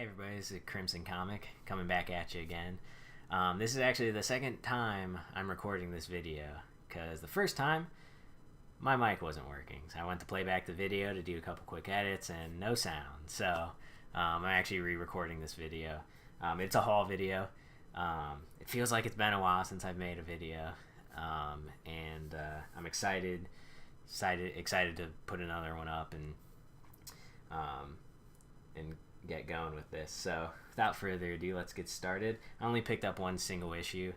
everybody, this is Crimson Comic coming back at you again. This is actually the second time I'm recording this video because the first time my mic wasn't working. So I went to play back the video to do a couple quick edits and no sound. So I'm actually re-recording this video. It's a haul video. It feels like it's been a while since I've made a video, and I'm excited to put another one up and get going with this. So without further ado, let's get started. I only picked up one single issue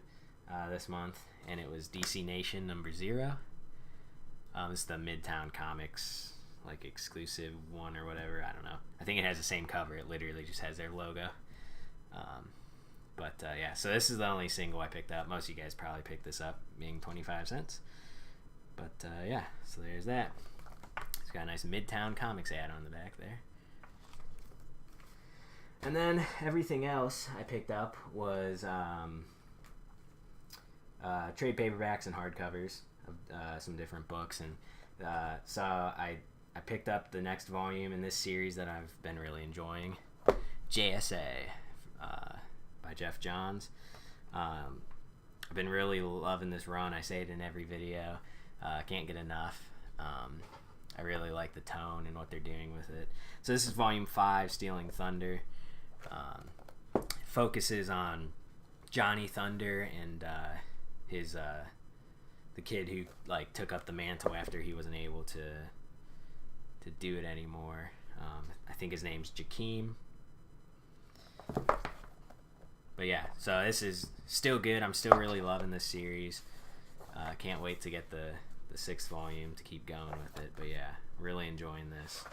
this month, and it was DC Nation number 0. This is the Midtown Comics like exclusive one or whatever. I don't know. I think it has the same cover. It literally just has their logo. Yeah, so this is the only single I picked up. Most of you guys probably picked this up, being 25 cents. But yeah, so there's that. It's got a nice Midtown Comics ad on the back there. And then everything else I picked up was trade paperbacks and hardcovers of some different books. And so I picked up the next volume in this series that I've been really enjoying, JSA by Geoff Johns. I've been really loving this run. I say it in every video. Can't get enough. I really like the tone and what they're doing with it. So this is volume 5, Stealing Thunder. Focuses on Johnny Thunder and the kid who like took up the mantle after he wasn't able to do it anymore. I think his name's Jakeem. But yeah, so this is still good. I'm still really loving this series. Can't wait to get the 6th volume to keep going with it. But yeah, really enjoying this.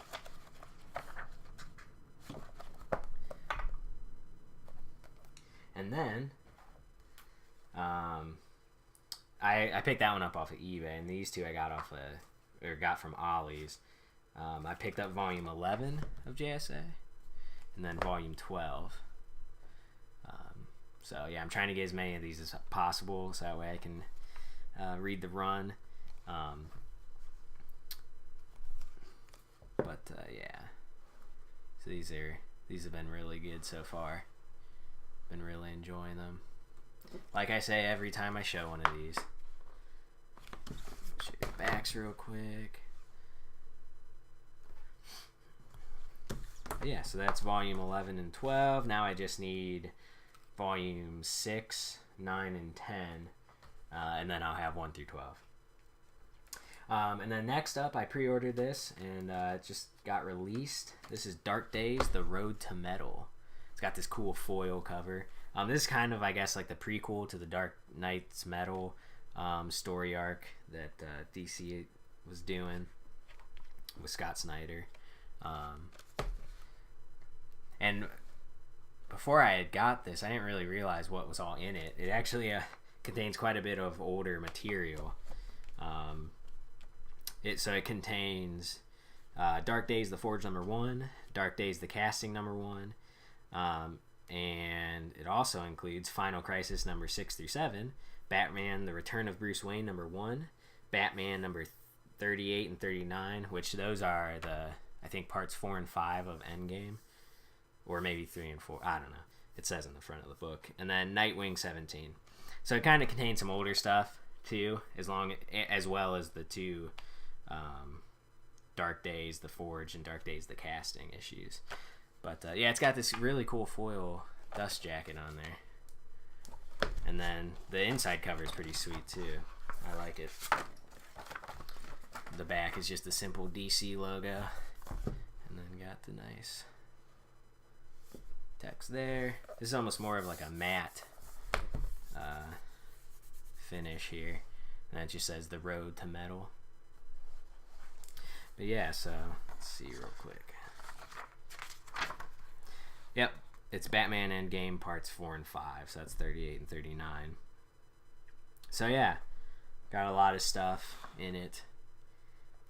And then I picked that one up off of eBay, and these two I got got from Ollie's. I picked up volume 11 of JSA, and then volume 12. So yeah, I'm trying to get as many of these as possible, so that way I can read the run. Yeah, so these have been really good so far. Been really enjoying them. Like I say every time I show one of these. Show your backs real quick. But yeah, so that's volume 11 and 12. Now I just need volume 6, 9, and 10. And then I'll have 1 through 12. And then next up, I pre-ordered this, and it just got released. This is Dark Days, The Road to Metal. It's got this cool foil cover. This is kind of, I guess, like the prequel to the Dark Knight's Metal story arc that DC was doing with Scott Snyder. And before I had got this, I didn't really realize what was all in it. It actually contains quite a bit of older material. It contains Dark Days, The Forge number 1, Dark Days, The Casting number 1, and it also includes Final Crisis number 6 through 7, Batman: The Return of Bruce Wayne number 1, Batman number 38 and 39, which those are I think parts 4 and 5 of Endgame, or maybe 3 and 4. I don't know. It says in the front of the book. And then Nightwing 17. So it kind of contains some older stuff too, as well as the 2 Dark Days, The Forge, and Dark Days, The Casting issues. But yeah, it's got this really cool foil dust jacket on there. And then the inside cover is pretty sweet too. I like it. The back is just a simple DC logo. And then got the nice text there. This is almost more of like a matte finish here. And it just says The Road to Metal. But yeah, so let's see real quick. Yep, it's Batman Endgame parts 4 and 5, so that's 38 and 39. So yeah, got a lot of stuff in it.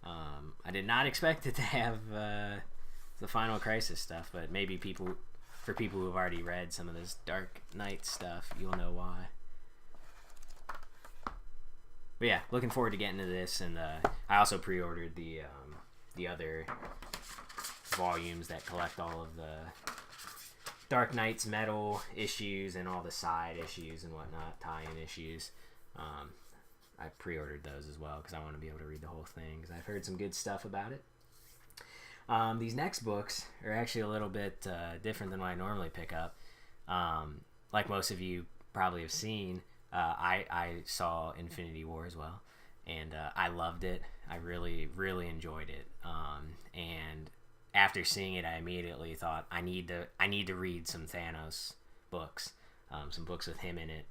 I did not expect it to have the Final Crisis stuff, but maybe for people who have already read some of this Dark Knight stuff, you'll know why. But yeah, looking forward to getting to this, and I also pre-ordered the other volumes that collect all of Dark Knight's Metal issues and all the side issues and whatnot, tie-in issues. I pre-ordered those as well because I want to be able to read the whole thing because I've heard some good stuff about it. These next books are actually a little bit different than what I normally pick up. Like most of you probably have seen, I saw Infinity War as well, and I loved it. I really, really enjoyed it. And after seeing it, I immediately thought I need to read some Thanos books, some books with him in it.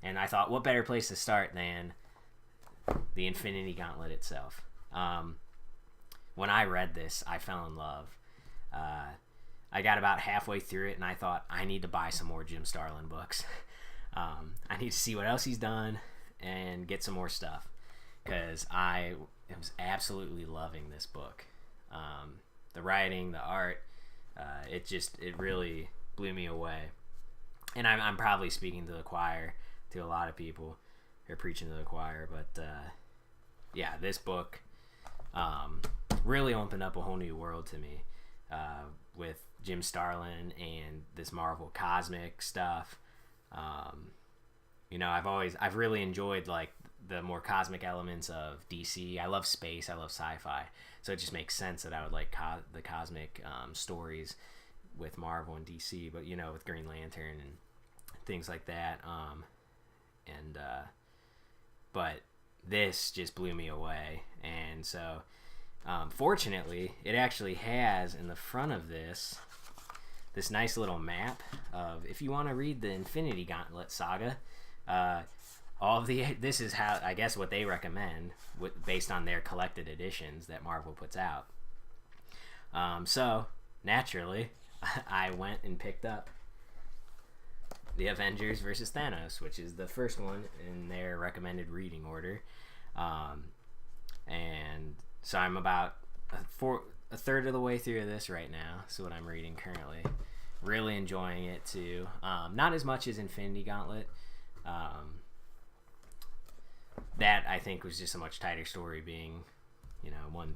And I thought, what better place to start than the Infinity Gauntlet itself? When I read this, I fell in love. I got about halfway through it, and I thought, I need to buy some more Jim Starlin books. I need to see what else he's done and get some more stuff, because I was absolutely loving this book. The writing, the art, it really blew me away. And I'm probably speaking to the choir, to a lot of people, or preaching to the choir, but yeah, this book really opened up a whole new world to me with Jim Starlin and this Marvel cosmic stuff. I've really enjoyed like the more cosmic elements of DC. I love space, I love sci-fi, so it just makes sense that I would like the cosmic stories with Marvel and DC, but with Green Lantern and things like that. But this just blew me away, and so fortunately, it actually has in the front of this nice little map of, if you want to read the Infinity Gauntlet saga, this is how, I guess, what they recommend based on their collected editions that Marvel puts out. So naturally, I went and picked up the Avengers versus Thanos, which is the first one in their recommended reading order, and so I'm about a third of the way through this right now. So what I'm reading currently, really enjoying it too. Not as much as Infinity Gauntlet. That I think was just a much tighter story, being one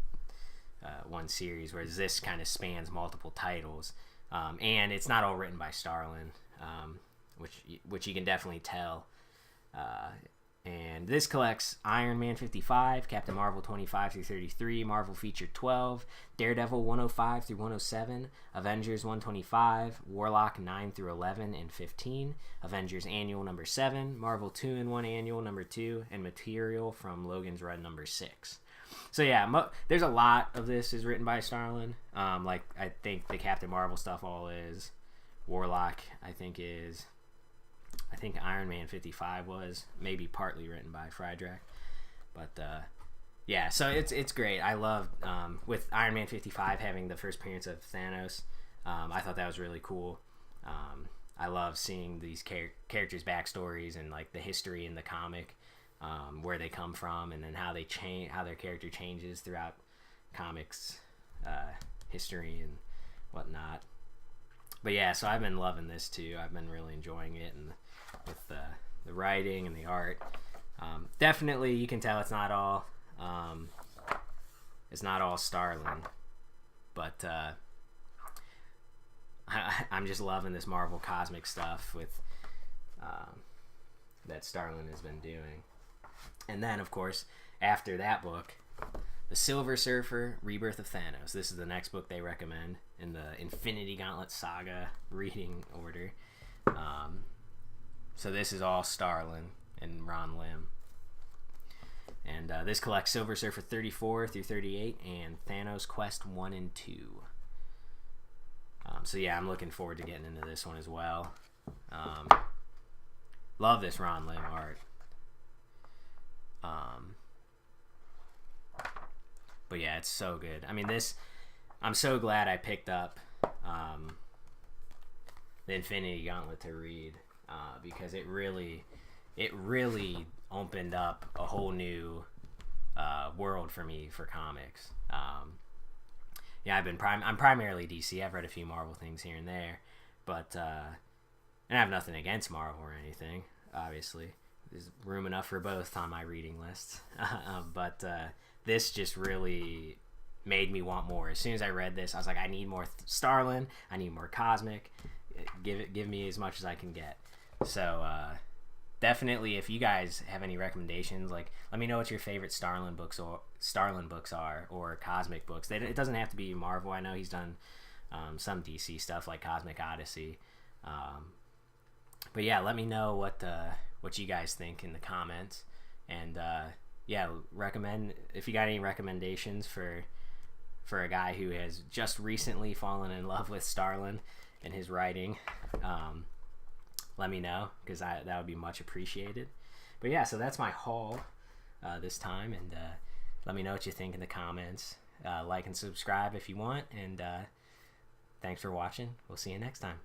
series, whereas this kind of spans multiple titles, and it's not all written by Starlin, which you can definitely tell. And this collects Iron Man 55, Captain Marvel 25 through 33, Marvel Feature 12, Daredevil 105 through 107, Avengers 125, Warlock 9 through 11 and 15, Avengers Annual number 7, Marvel 2-in-1 Annual number 2, and material from Logan's Run number 6. So yeah, there's a lot of this is written by Starlin. Like I think the Captain Marvel stuff all is. Warlock I think Iron Man 55 was maybe partly written by Friedrich, but yeah, so it's great. I love with Iron Man 55 having the first appearance of Thanos. I thought that was really cool. I love seeing these characters' backstories and like the history in the comic, where they come from, and then how their character changes throughout comics history and whatnot. But yeah, so I've been loving this too. I've been really enjoying it, and with the writing and the art, definitely you can tell it's not all Starlin, but I'm just loving this Marvel cosmic stuff with that Starlin has been doing. And then of course after that book, The Silver Surfer, Rebirth of Thanos. This is the next book they recommend in the Infinity Gauntlet saga reading order. So this is all Starlin and Ron Lim. And this collects Silver Surfer 34 through 38 and Thanos Quest 1 and 2. So yeah, I'm looking forward to getting into this one as well. Love this Ron Lim art. But yeah, it's so good. I mean, I'm so glad I picked up the Infinity Gauntlet to read, because it really opened up a whole new world for me for comics. Yeah, I'm primarily DC. I've read a few Marvel things here and there, but and I have nothing against Marvel or anything. Obviously, there's room enough for both on my reading list. But this just really made me want more. As soon as I read this, I was like, I need more Starlin. I need more cosmic. give me as much as I can get. So definitely, if you guys have any recommendations, like let me know what your favorite Starlin books are, or cosmic books. It doesn't have to be Marvel. I know he's done some DC stuff like Cosmic Odyssey. But yeah, let me know what you guys think in the comments, and yeah, recommend if you got any recommendations for a guy who has just recently fallen in love with Starlin and his writing. Let me know, because that would be much appreciated. But yeah, so that's my haul this time, and let me know what you think in the comments. Like and subscribe if you want, and thanks for watching. We'll see you next time.